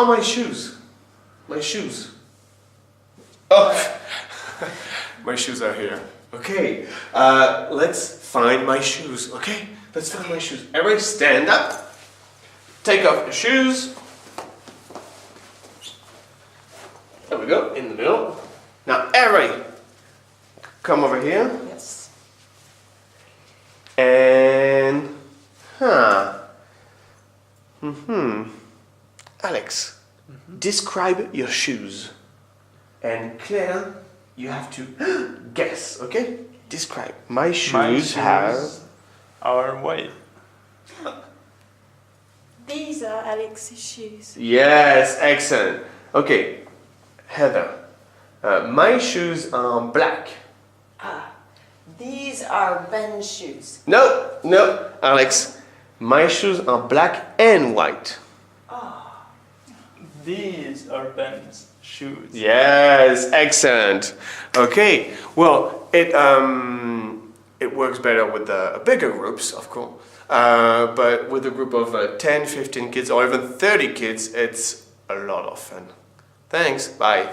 my shoes? My shoes. Oh, my shoes are here. Okay, let's find my shoes. Okay, let's find my shoes. Everybody stand up. Take off your shoes. There we go, in the middle. Now, everybody, come over here. Yes. And, Alex, describe your shoes. And Claire, you have to guess, okay? Describe. My shoes have... are white. These are Alex's shoes. Yes, excellent. Okay, Heather, my shoes are black. These are Ben's shoes. No, Alex, my shoes are black and white. These are Ben's shoes. Yes, excellent. Okay, well, it works better with the bigger groups, of course. But with a group of 10, 15 kids or even 30 kids, it's a lot of fun. Thanks, bye.